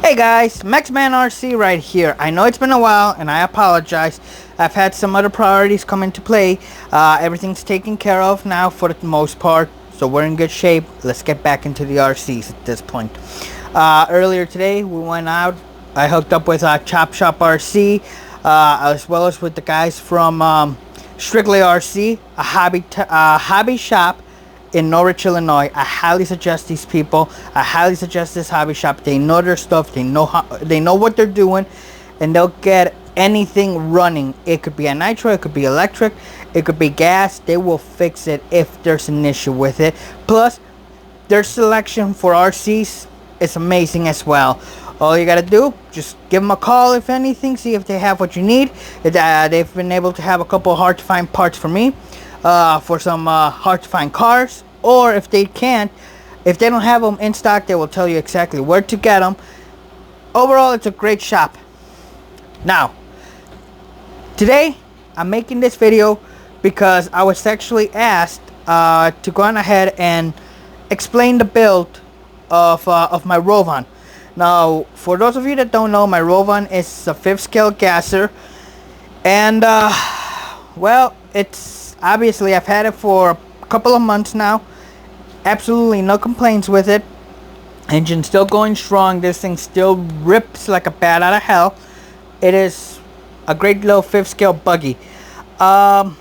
Hey guys, Maxman RC right here. I know it's been a while and I apologize. I've had some other priorities come into play. Everything's taken care of now for the most part, so we're in good shape. Let's get back into the RCs at this point. Earlier today we went out. I hooked up with Chop Shop RC as well as with the guys from Strictly RC, a hobby shop in Norwich, Illinois. I highly suggest these people. I highly suggest this hobby shop. They know their stuff. They know what they're doing, and they'll get anything running. It could be a nitro, it could be electric, it could be gas. They will fix it if there's an issue with it. Plus, their selection for RCs is amazing as well. All you gotta do, just give them a call if anything. See if they have what you need. They've been able to have a couple hard to find parts for me. For some hard to find cars, or if they don't have them in stock, they will tell you exactly where to get them. Overall, it's a great shop. Now, today I'm making this video because I was actually asked to go on ahead and explain the build of my Rovan. Now, for those of you that don't know, my Rovan is a 5th scale gasser, and well, it's obviously, I've had it for a couple of months now. Absolutely no complaints with it. Engine still going strong. This thing still rips like a bat out of hell. It is a great little 5th scale buggy. I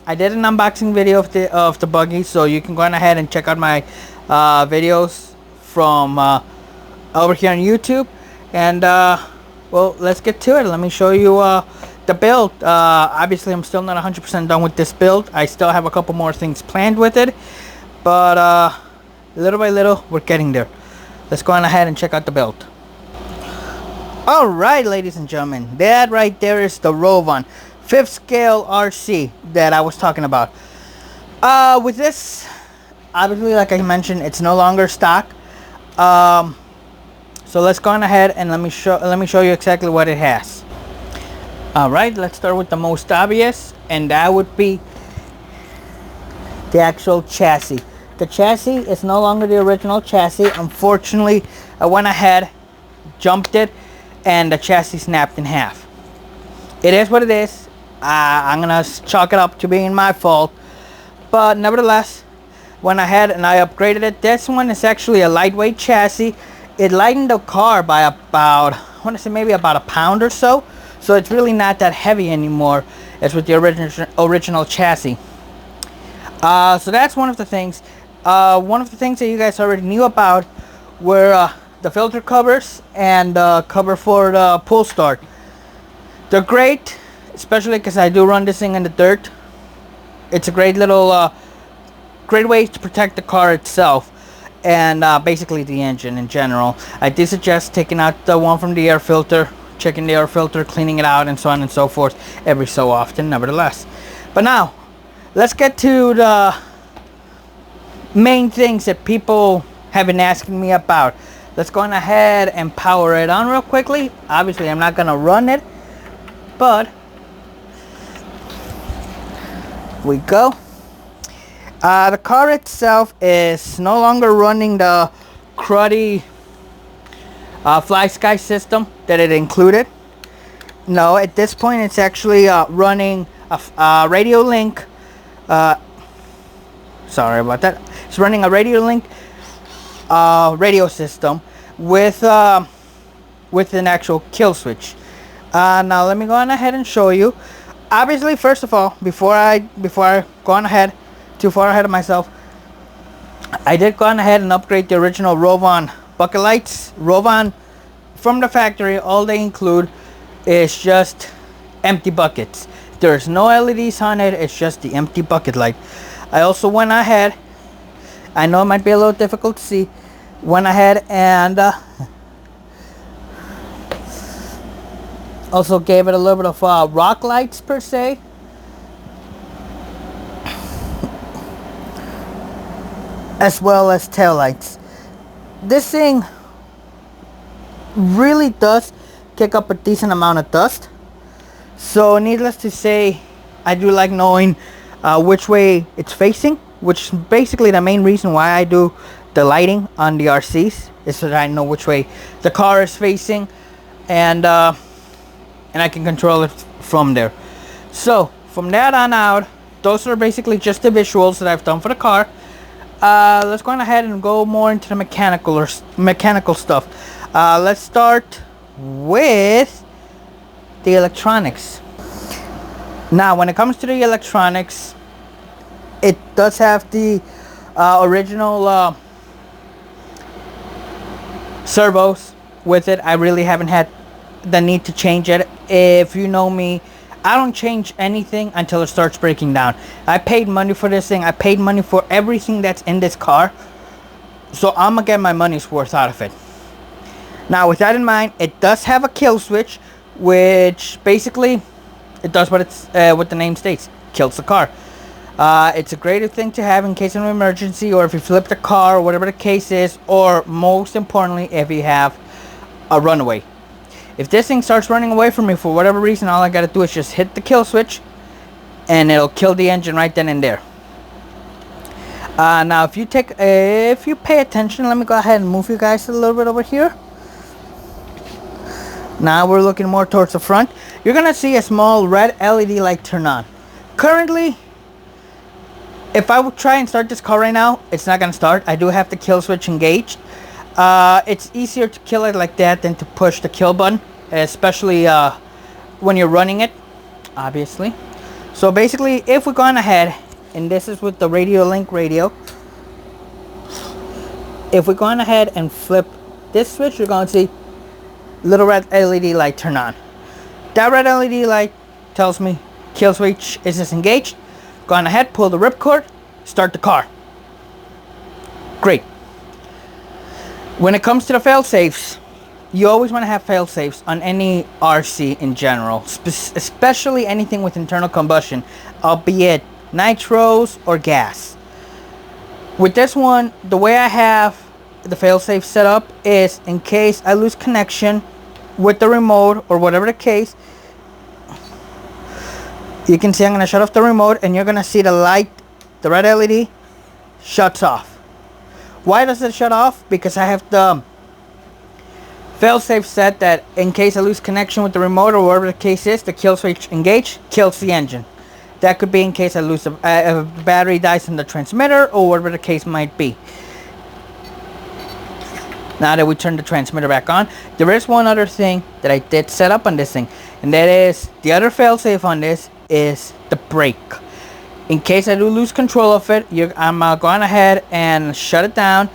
did an unboxing video of the buggy, so you can go on ahead and check out my videos from over here on YouTube. And well, let's get to it. Let me show you the build. Obviously I'm still not 100% done with this build. I still have a couple more things planned with it, but little by little we're getting there. Let's go on ahead and check out the build. Alright, ladies and gentlemen, that right there is the Rovan 5th scale RC that I was talking about. With this, obviously, like I mentioned, it's no longer stock. So let's go on ahead and let me show you exactly what it has. Alright, let's start with the most obvious, and that would be the actual chassis. The chassis is no longer the original chassis. Unfortunately, I went ahead, jumped it, and the chassis snapped in half. It is what it is. I'm gonna chalk it up to being my fault, but nevertheless, went ahead and I upgraded it. This one is actually a lightweight chassis. It lightened the car by about, I want to say maybe about a pound or so. So it's really not that heavy anymore as with the original chassis. So that's one of the things. One of the things that you guys already knew about were the filter covers and the cover for the pull start. They're great, especially because I do run this thing in the dirt. It's a great little, great way to protect the car itself and basically the engine in general. I do suggest taking out the one from the air filter, checking the air filter, cleaning it out, and so on and so forth every so often, nevertheless. But now, let's get to the main things that people have been asking me about. Let's go on ahead and power it on real quickly. Obviously, I'm not going to run it, but we go. The car itself is no longer running the cruddy Fly Sky system that it included. No, at this point it's actually running a Radio Link. Sorry about that. It's running a Radio Link radio system with an actual kill switch. Now let me go on ahead and show you. Obviously, first of all, before I go on ahead, too far ahead of myself, I did go on ahead and upgrade the original Rovan bucket lights. Rovan from the factory, all they include is just empty buckets. There's no LEDs on it, it's just the empty bucket light. I also went ahead, I know it might be a little difficult to see, went ahead and also gave it a little bit of rock lights per se. As well as tail lights. This thing really does kick up a decent amount of dust, so needless to say, I do like knowing which way it's facing, which is basically the main reason why I do the lighting on the RCs is so that I know which way the car is facing, and I can control it from there. So from that on out, those are basically just the visuals that I've done for the car. Let's go on ahead and go more into the mechanical stuff. Let's start with the electronics. Now, when it comes to the electronics, it does have the original servos with it. I really haven't had the need to change it. If you know me, I don't change anything until it starts breaking down. I paid money for this thing. I paid money for everything that's in this car, so I'm gonna get my money's worth out of it. Now, with that in mind, it does have a kill switch, which basically it does what the name states: kills the car. It's a great thing to have in case of an emergency, or if you flip the car, or whatever the case is, or most importantly, if you have a runaway. If this thing starts running away from me for whatever reason, all I gotta do is just hit the kill switch, and it'll kill the engine right then and there. Now, if you pay attention, let me go ahead and move you guys a little bit over here. Now we're looking more towards the front. You're gonna see a small red LED light turn on. Currently, if I would try and start this car right now, it's not gonna start. I do have the kill switch engaged. It's easier to kill it like that than to push the kill button, especially when you're running it, obviously. So basically, if we're going ahead, and this is with the radio link radio, if we're going ahead and flip this switch, you're going to see little red LED light turn on. That red LED light tells me kill switch is disengaged. Go on ahead, pull the ripcord, start the car. Great. When it comes to the fail-safes, you always want to have fail-safes on any RC in general, especially anything with internal combustion, albeit nitros or gas. With this one, the way I have the fail-safe set up is in case I lose connection with the remote or whatever the case, you can see I'm going to shut off the remote, and you're going to see the light, the red LED, shuts off. Why does it shut off? Because I have the fail-safe set that in case I lose connection with the remote or whatever the case is, the kill switch engaged kills the engine. That could be in case I lose a battery dies in the transmitter or whatever the case might be. Now that we turn the transmitter back on, there is one other thing that I did set up on this thing, and that is the other fail-safe on this is the brake. In case I do lose control of it, I'm going ahead and shut it down.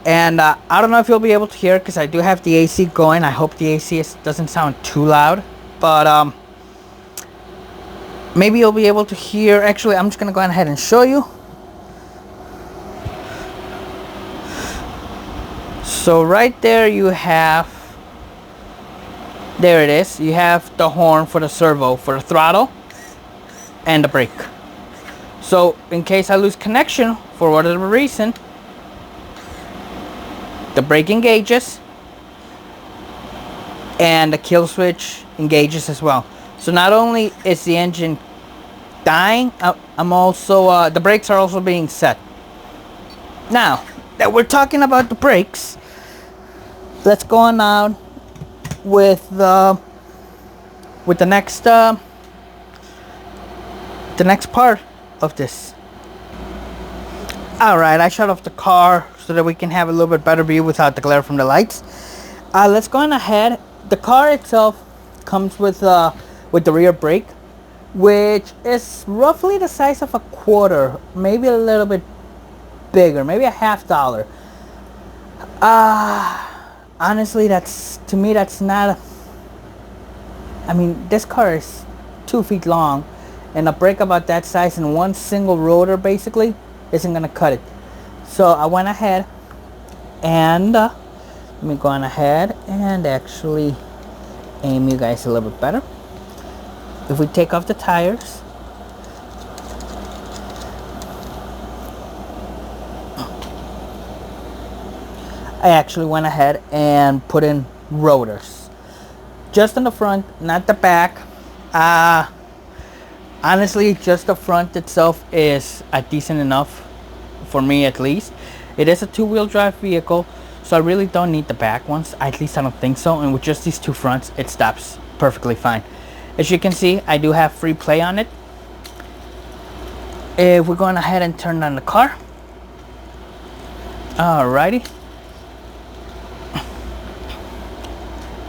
And I don't know if you'll be able to hear it because I do have the AC going. I hope the AC doesn't sound too loud. But maybe you'll be able to hear. Actually, I'm just going to go ahead and show you. So right there you have, there it is. You have the horn for the servo, for the throttle, and the brake. So in case I lose connection for whatever reason, the brake engages and the kill switch engages as well. So not only is the engine dying, I'm also the brakes are also being set. Now that we're talking about the brakes, let's go on out with the next part of this. Alright, I shut off the car so that we can have a little bit better view without the glare from the lights. Let's go on ahead. The car itself comes with the rear brake, which is roughly the size of a quarter, maybe a little bit bigger, maybe a $50. Honestly, to me that's not. I mean, this car is 2 feet long, and a brake about that size in one single rotor basically isn't gonna cut it. So I went ahead and let me go on ahead and actually aim you guys a little bit better. If we take off the tires, I actually went ahead and put in rotors just in the front, not the back. Honestly, just the front itself is decent enough for me, at least. It is a two-wheel drive vehicle, so I really don't need the back ones. At least I don't think so. And with just these two fronts, it stops perfectly fine. As you can see, I do have free play on it. If we're going ahead and turn on the car. Alrighty.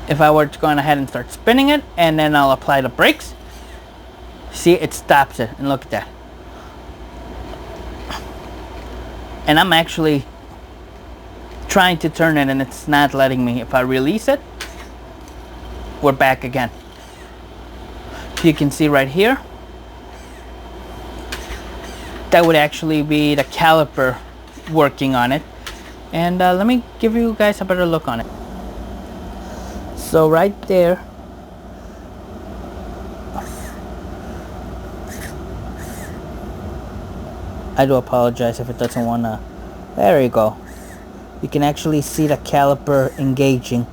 If I were to go ahead and start spinning it, and then I'll apply the brakes, see, it stops it, and look at that. And I'm actually trying to turn it and it's not letting me. If I release it, we're back again. You can see right here, that would actually be the caliper working on it. And let me give you guys a better look on it. So right there, I do apologize if it doesn't want to, there you go. You can actually see the caliper engaging.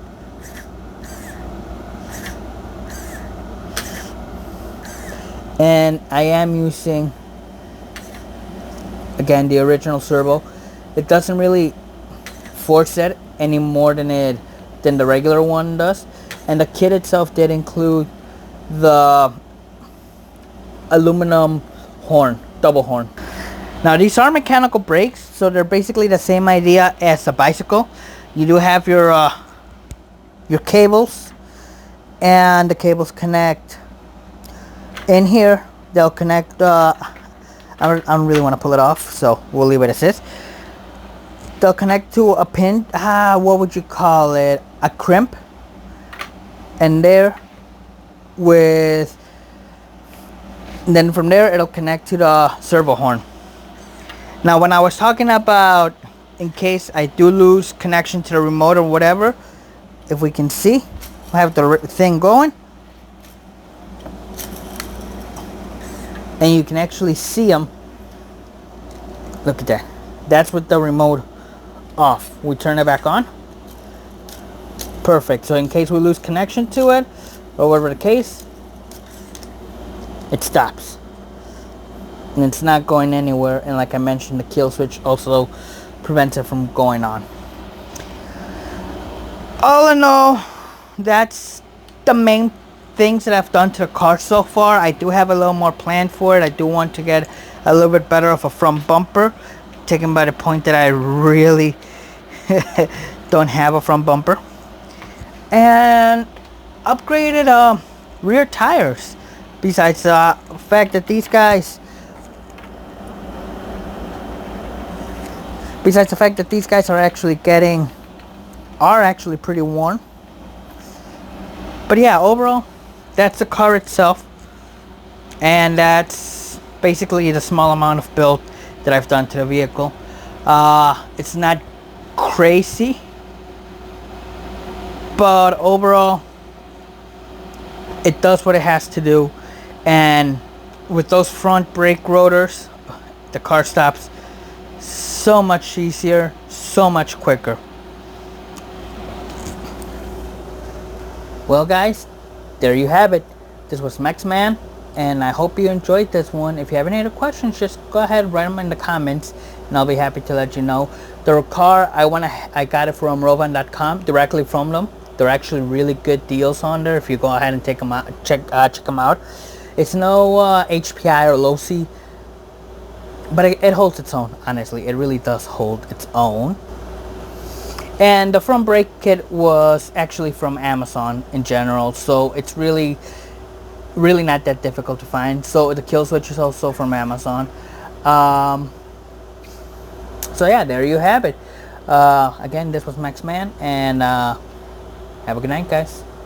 And I am using, again, the original servo. It doesn't really force it any more than the regular one does. And the kit itself did include the aluminum horn, double horn. Now these are mechanical brakes, so they're basically the same idea as a bicycle. You do have your cables, and the cables connect in here. They'll connect, I don't really want to pull it off, so we'll leave it as is. They'll connect to a pin, what would you call it, a crimp, and then from there it'll connect to the servo horn. Now when I was talking about, in case I do lose connection to the remote or whatever, if we can see, I have the thing going, and you can actually see them. Look at that. That's with the remote off. We turn it back on. Perfect. So in case we lose connection to it, or whatever the case, it stops. And it's not going anywhere. And like I mentioned, the kill switch also prevents it from going on. All in all, that's the main things that I've done to the car so far. I do have a little more planned for it. I do want to get a little bit better of a front bumper, taken by the point that I really don't have a front bumper, and upgraded rear tires. Besides the fact that these guys are actually pretty worn. But yeah, overall, that's the car itself, and that's basically the small amount of build that I've done to the vehicle. It's not crazy, but overall it does what it has to do. And with those front brake rotors, the car stops so much easier, so much quicker. Well guys, there you have it. This was Maxman, and I hope you enjoyed this one. If you have any other questions, just go ahead and write them in the comments, and I'll be happy to let you know. The car, I got it from Rovan.com, directly from them. They're actually really good deals on there. If you go ahead and take them out, check them out. It's no HPI or low C, but it holds its own. Honestly, it really does hold its own. And the front brake kit was actually from Amazon in general, so it's really not that difficult to find. So the kill switch is also from Amazon. So yeah, there you have it. Again, this was Maxman, and have a good night, guys.